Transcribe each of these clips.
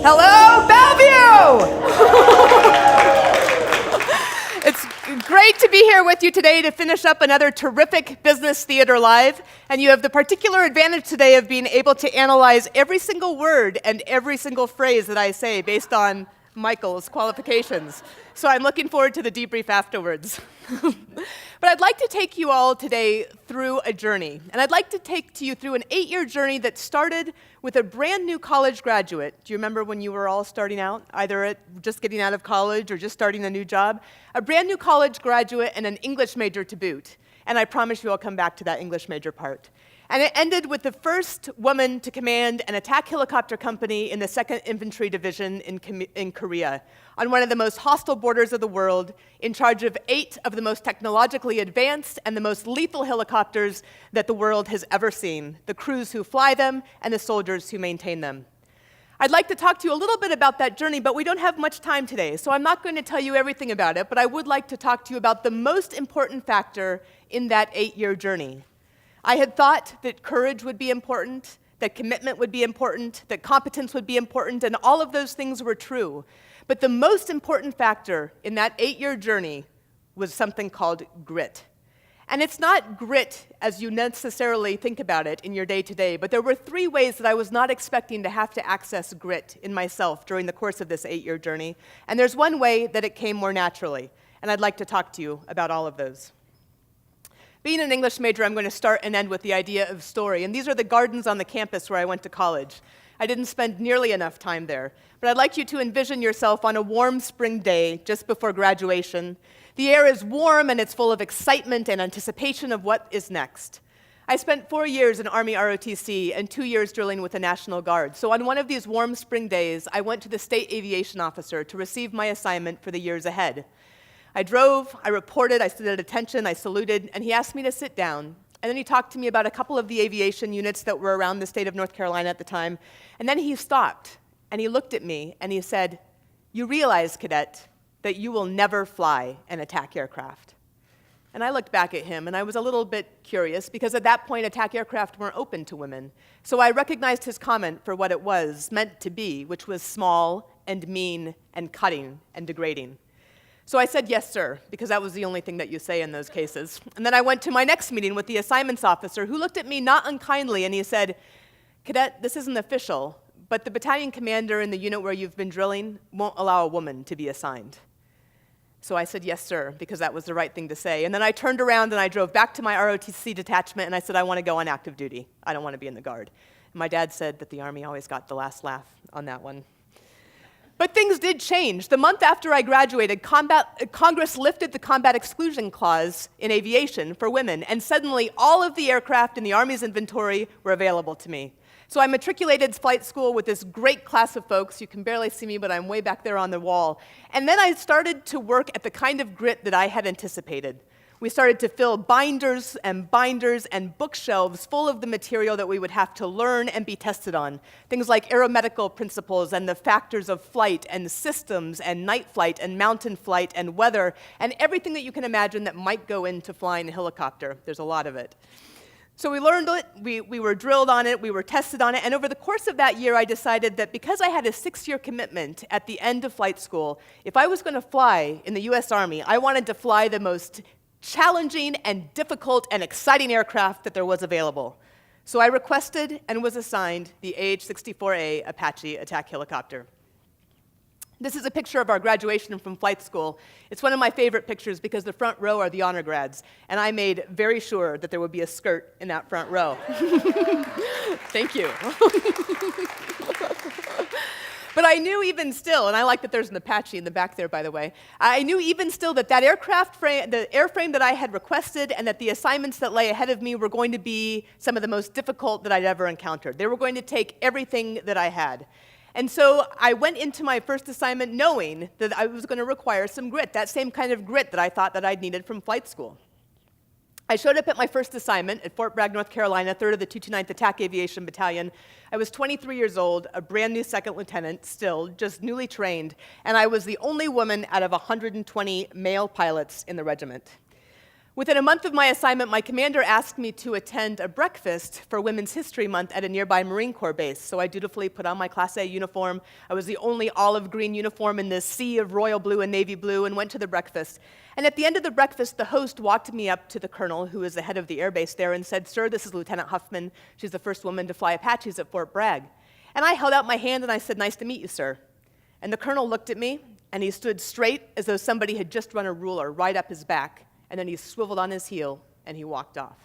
Hello, Bellevue! It's great to be here with you today to finish up another terrific Business Theater Live. And you have the particular advantage today of being able to analyze every single word and every single phrase that I say based on Michael's qualifications. So I'm looking forward to the debrief afterwards. But I'd like to take you all today through a journey. And I'd like to take you through an 8-year journey that started with a brand new college graduate. Do you remember when you were all starting out, either just getting out of college or just starting a new job? A brand new college graduate and an English major to boot. And I promise you I'll come back to that English major part. And it ended with the first woman to command an attack helicopter company in the 2nd Infantry Division in Korea, on one of the most hostile borders of the world, in charge of 8 of the most technologically advanced and the most lethal helicopters that the world has ever seen, the crews who fly them and the soldiers who maintain them. I'd like to talk to you a little bit about that journey, but we don't have much time today, so I'm not going to tell you everything about it, but I would like to talk to you about the most important factor in that 8-year journey. I had thought that courage would be important, that commitment would be important, that competence would be important, and all of those things were true. But the most important factor in that 8-year journey was something called grit. And it's not grit as you necessarily think about it in your day-to-day, but there were 3 ways that I was not expecting to have to access grit in myself during the course of this 8-year journey. And there's one way that it came more naturally, and I'd like to talk to you about all of those. Being an English major, I'm going to start and end with the idea of story. And these are the gardens on the campus where I went to college. I didn't spend nearly enough time there. But I'd like you to envision yourself on a warm spring day just before graduation. The air is warm and it's full of excitement and anticipation of what is next. I spent 4 years in Army ROTC and 2 years drilling with the National Guard. So on one of these warm spring days, I went to the state aviation officer to receive my assignment for the years ahead. I drove, I reported, I stood at attention, I saluted, and he asked me to sit down. And then he talked to me about a couple of the aviation units that were around the state of North Carolina at the time. And then he stopped, and he looked at me, and he said, "You realize, cadet, that you will never fly an attack aircraft." And I looked back at him, and I was a little bit curious, because at that point, attack aircraft weren't open to women. So I recognized his comment for what it was meant to be, which was small and mean and cutting and degrading. So I said, "Yes, sir," because that was the only thing that you say in those cases. And then I went to my next meeting with the assignments officer, who looked at me not unkindly, and he said, "Cadet, this isn't official, but the battalion commander in the unit where you've been drilling won't allow a woman to be assigned." So I said, "Yes, sir," because that was the right thing to say. And then I turned around and I drove back to my ROTC detachment, and I said, "I want to go on active duty. I don't want to be in the Guard." And my dad said that the Army always got the last laugh on that one. But things did change. The month after I graduated, Congress lifted the combat exclusion clause in aviation for women, and suddenly all of the aircraft in the Army's inventory were available to me. So I matriculated flight school with this great class of folks. You can barely see me, but I'm way back there on the wall. And then I started to work at the kind of grit that I had anticipated. We started to fill binders and bookshelves full of the material that we would have to learn and be tested on. Things like aeromedical principles and the factors of flight and systems and night flight and mountain flight and weather and everything that you can imagine that might go into flying a helicopter. There's a lot of it. So we learned it, we were drilled on it, we were tested on it, and over the course of that year, I decided that because I had a 6-year commitment at the end of flight school, if I was going to fly in the US Army, I wanted to fly the most challenging and difficult and exciting aircraft that there was available. So I requested and was assigned the AH-64A Apache attack helicopter. This is a picture of our graduation from flight school. It's one of my favorite pictures because the front row are the honor grads, and I made very sure that there would be a skirt in that front row. Thank you. But I knew even still, and I like that there's an Apache in the back there, by the way, I knew even still that that aircraft frame, the airframe that I had requested and that the assignments that lay ahead of me were going to be some of the most difficult that I'd ever encountered. They were going to take everything that I had. And so I went into my first assignment knowing that I was going to require some grit, that same kind of grit that I thought that I'd needed from flight school. I showed up at my first assignment at Fort Bragg, North Carolina, 3rd of the 229th Attack Aviation Battalion. I was 23 years old, a brand new second lieutenant still, just newly trained, and I was the only woman out of 120 male pilots in the regiment. Within a month of my assignment, my commander asked me to attend a breakfast for Women's History Month at a nearby Marine Corps base. So I dutifully put on my Class A uniform. I was the only olive green uniform in this sea of royal blue and navy blue, and went to the breakfast. And at the end of the breakfast, the host walked me up to the colonel, who is the head of the air base there, and said, "Sir, this is Lieutenant Huffman. She's the first woman to fly Apaches at Fort Bragg." And I held out my hand and I said, "Nice to meet you, sir." And the colonel looked at me, and he stood straight as though somebody had just run a ruler right up his back. And then he swiveled on his heel, and he walked off.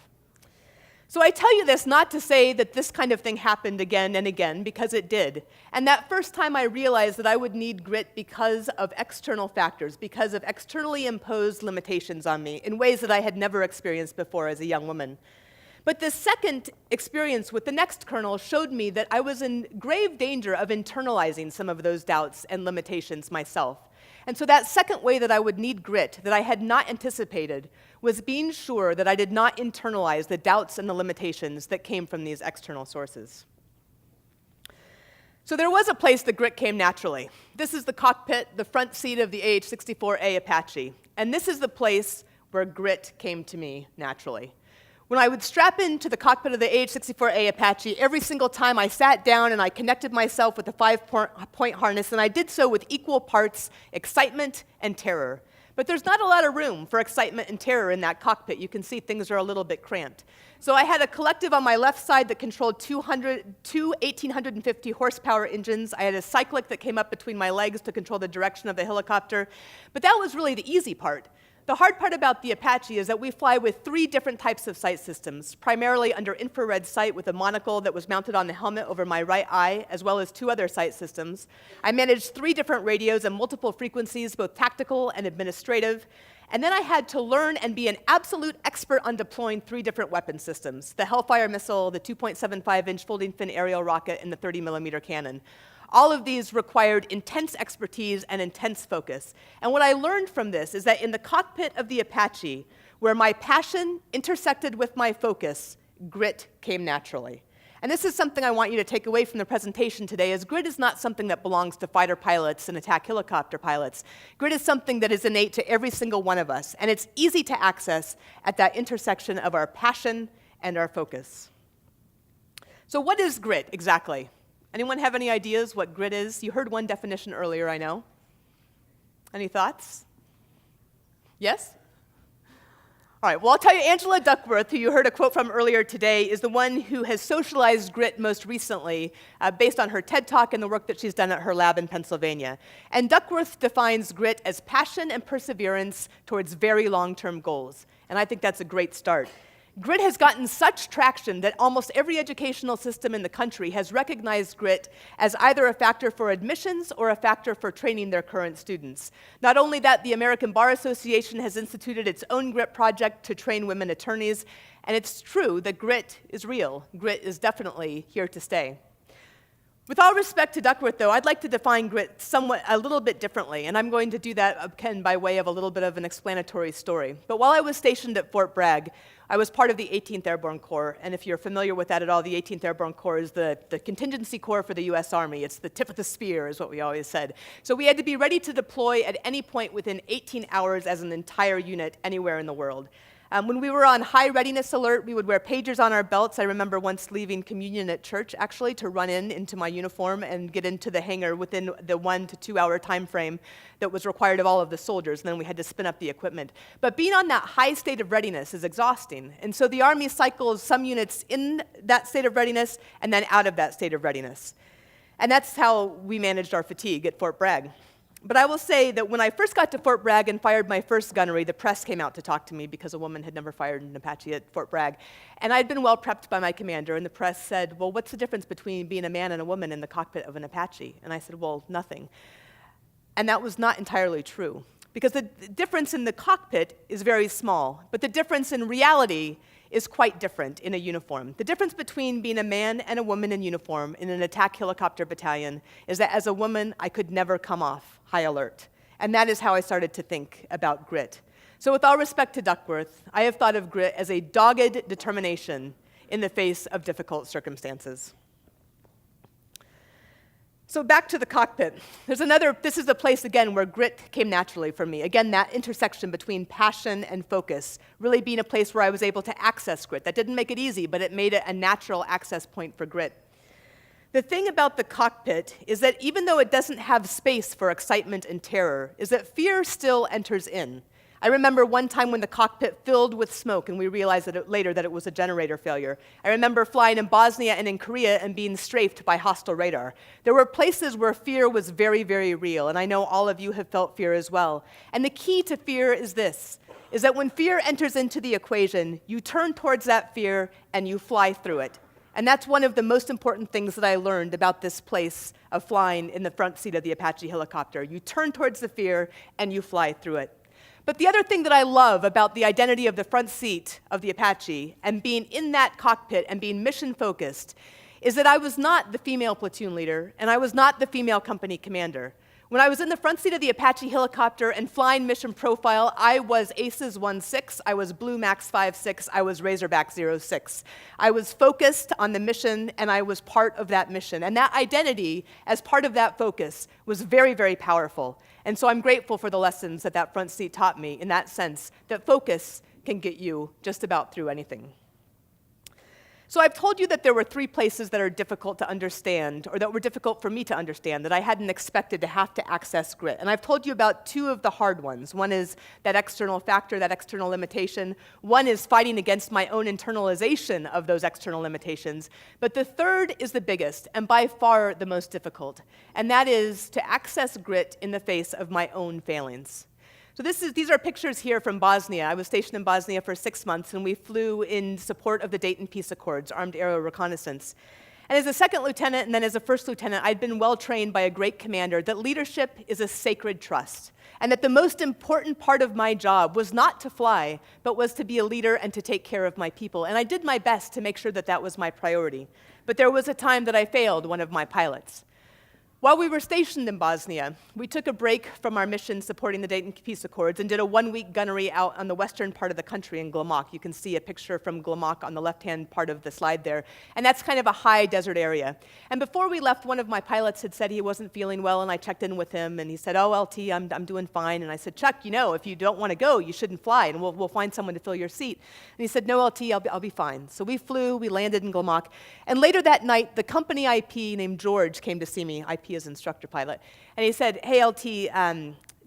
So I tell you this not to say that this kind of thing happened again and again, because it did. And that first time I realized that I would need grit because of external factors, because of externally imposed limitations on me in ways that I had never experienced before as a young woman. But the second experience with the next colonel showed me that I was in grave danger of internalizing some of those doubts and limitations myself. And so that second way that I would need grit that I had not anticipated was being sure that I did not internalize the doubts and the limitations that came from these external sources. So there was a place that grit came naturally. This is the cockpit, the front seat of the AH-64A Apache. And this is the place where grit came to me naturally. When I would strap into the cockpit of the AH-64A Apache, every single time I sat down and I connected myself with the 5-point harness, and I did so with equal parts excitement and terror. But there's not a lot of room for excitement and terror in that cockpit. You can see things are a little bit cramped. So I had a collective on my left side that controlled two 1,850 horsepower engines. I had a cyclic that came up between my legs to control the direction of the helicopter. But that was really the easy part. The hard part about the Apache is that we fly with 3 different types of sight systems, primarily under infrared sight with a monocle that was mounted on the helmet over my right eye, as well as 2 other sight systems. I managed 3 different radios and multiple frequencies, both tactical and administrative. And then I had to learn and be an absolute expert on deploying 3 different weapon systems: the Hellfire missile, the 2.75-inch folding fin aerial rocket, and the 30-millimeter cannon. All of these required intense expertise and intense focus. And what I learned from this is that in the cockpit of the Apache, where my passion intersected with my focus, grit came naturally. And this is something I want you to take away from the presentation today, is grit is not something that belongs to fighter pilots and attack helicopter pilots. Grit is something that is innate to every single one of us, and it's easy to access at that intersection of our passion and our focus. So what is grit exactly? Anyone have any ideas what grit is? You heard one definition earlier, I know. Any thoughts? Yes? All right, well, I'll tell you, Angela Duckworth, who you heard a quote from earlier today, is the one who has socialized grit most recently based on her TED Talk and the work that she's done at her lab in Pennsylvania. And Duckworth defines grit as passion and perseverance towards very long-term goals. And I think that's a great start. Grit has gotten such traction that almost every educational system in the country has recognized grit as either a factor for admissions or a factor for training their current students. Not only that, the American Bar Association has instituted its own grit project to train women attorneys, and it's true that grit is real. Grit is definitely here to stay. With all respect to Duckworth, though, I'd like to define grit a little bit differently, and I'm going to do that again by way of a little bit of an explanatory story. But while I was stationed at Fort Bragg, I was part of the 18th Airborne Corps, and if you're familiar with that at all, the 18th Airborne Corps is the contingency corps for the U.S. Army. It's the tip of the spear, is what we always said. So we had to be ready to deploy at any point within 18 hours as an entire unit anywhere in the world. When we were on high readiness alert, we would wear pagers on our belts. I remember once leaving communion at church, actually, to run into my uniform and get into the hangar within the 1 to 2 hour time frame that was required of all of the soldiers, and then we had to spin up the equipment. But being on that high state of readiness is exhausting, and so the Army cycles some units in that state of readiness and then out of that state of readiness. And that's how we managed our fatigue at Fort Bragg. But I will say that when I first got to Fort Bragg and fired my first gunnery, the press came out to talk to me because a woman had never fired an Apache at Fort Bragg. And I'd been well prepped by my commander, and the press said, "Well, what's the difference between being a man and a woman in the cockpit of an Apache?" And I said, "Well, nothing." And that was not entirely true, because the difference in the cockpit is very small, but the difference in reality is quite different in a uniform. The difference between being a man and a woman in uniform in an attack helicopter battalion is that as a woman, I could never come off high alert. And that is how I started to think about grit. So with all respect to Duckworth, I have thought of grit as a dogged determination in the face of difficult circumstances. So back to the cockpit. This is a place, again, where grit came naturally for me. Again, that intersection between passion and focus, really being a place where I was able to access grit. That didn't make it easy, but it made it a natural access point for grit. The thing about the cockpit is that even though it doesn't have space for excitement and terror, is that fear still enters in. I remember one time when the cockpit filled with smoke and we realized later that it was a generator failure. I remember flying in Bosnia and in Korea and being strafed by hostile radar. There were places where fear was very, very real, and I know all of you have felt fear as well. And the key to fear is this, is that when fear enters into the equation, you turn towards that fear and you fly through it. And that's one of the most important things that I learned about this place of flying in the front seat of the Apache helicopter. You turn towards the fear and you fly through it. But the other thing that I love about the identity of the front seat of the Apache and being in that cockpit and being mission-focused is that I was not the female platoon leader and I was not the female company commander. When I was in the front seat of the Apache helicopter and flying mission profile, I was ACES 16, I was Blue Max 56, I was Razorback 06. I was focused on the mission and I was part of that mission. And that identity, as part of that focus, was very, very powerful. And so I'm grateful for the lessons that that front seat taught me in that sense, that focus can get you just about through anything. So I've told you that there were 3 places that are difficult to understand, or that were difficult for me to understand, that I hadn't expected to have to access grit. And I've told you about 2 of the hard ones. One is that external factor, that external limitation. One is fighting against my own internalization of those external limitations. But the third is the biggest, and by far the most difficult. And that is to access grit in the face of my own failings. So these are pictures here from Bosnia. I was stationed in Bosnia for 6 months, and we flew in support of the Dayton Peace Accords, Armed Aerial Reconnaissance. And as a second lieutenant and then as a first lieutenant, I'd been well trained by a great commander that leadership is a sacred trust, and that the most important part of my job was not to fly, but was to be a leader and to take care of my people. And I did my best to make sure that that was my priority. But there was a time that I failed one of my pilots. While we were stationed in Bosnia, we took a break from our mission supporting the Dayton Peace Accords and did a 1-week gunnery out on the western part of the country in Glomok. You can see a picture from Glomok on the left-hand part of the slide there. And that's kind of a high desert area. And before we left, one of my pilots had said he wasn't feeling well, and I checked in with him, and he said, "Oh, LT, I'm doing fine." And I said, "Chuck, if you don't want to go, you shouldn't fly, and we'll find someone to fill your seat." And he said, "No, LT, I'll be fine." So we flew, we landed in Glomok. And later that night, the company IP named George came to see me. IP is instructor pilot. And he said, "Hey, LT,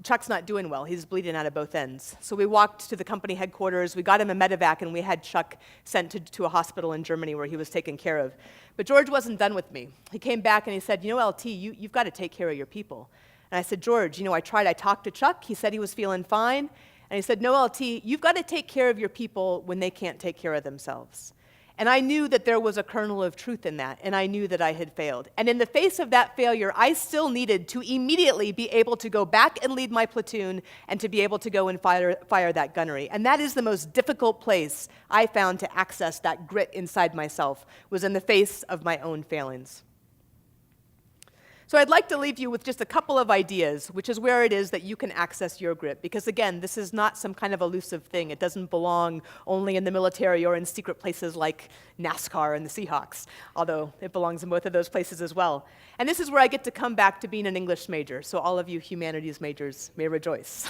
Chuck's not doing well. He's bleeding out of both ends." So we walked to the company headquarters, we got him a medevac, and we had Chuck sent to a hospital in Germany where he was taken care of. But George wasn't done with me. He came back and he said, "LT, you've got to take care of your people." And I said, "George, I talked to Chuck. He said he was feeling fine." And he said, "No, LT, you've got to take care of your people when they can't take care of themselves." And I knew that there was a kernel of truth in that, and I knew that I had failed. And in the face of that failure, I still needed to immediately be able to go back and lead my platoon and to be able to go and fire that gunnery. And that is the most difficult place I found to access that grit inside myself, was in the face of my own failings. So I'd like to leave you with just a couple of ideas, which is where it is that you can access your grit. Because again, this is not some kind of elusive thing. It doesn't belong only in the military or in secret places like NASCAR and the Seahawks, although it belongs in both of those places as well. And this is where I get to come back to being an English major, so all of you humanities majors may rejoice.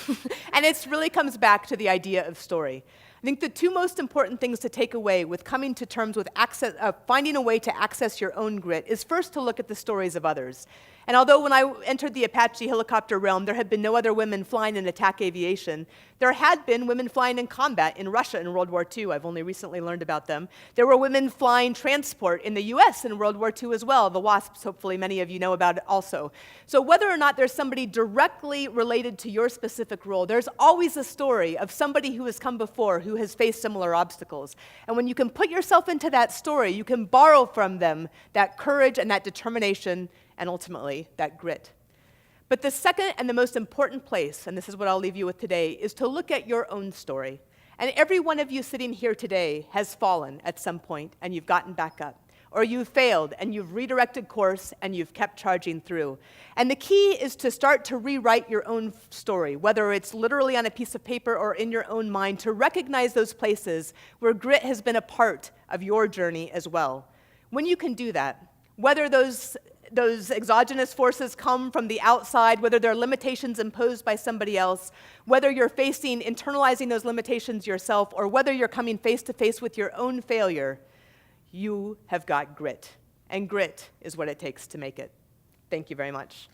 And it really comes back to the idea of story. I think the 2 most important things to take away with coming to terms with finding a way to access your own grit is first to look at the stories of others. And although when I entered the Apache helicopter realm, there had been no other women flying in attack aviation, there had been women flying in combat in Russia in World War II. I've only recently learned about them. There were women flying transport in the US in World War II as well. The WASPs, hopefully many of you know about it also. So whether or not there's somebody directly related to your specific role, there's always a story of somebody who has come before who has faced similar obstacles. And when you can put yourself into that story, you can borrow from them that courage and that determination and ultimately that grit. But the second and the most important place, and this is what I'll leave you with today, is to look at your own story. And every one of you sitting here today has fallen at some point and you've gotten back up. Or you've failed and you've redirected course and you've kept charging through. And the key is to start to rewrite your own story, whether it's literally on a piece of paper or in your own mind, to recognize those places where grit has been a part of your journey as well. When you can do that, whether those those exogenous forces come from the outside, whether they're limitations imposed by somebody else, whether you're internalizing those limitations yourself, or whether you're coming face to face with your own failure, you have got grit. And grit is what it takes to make it. Thank you very much.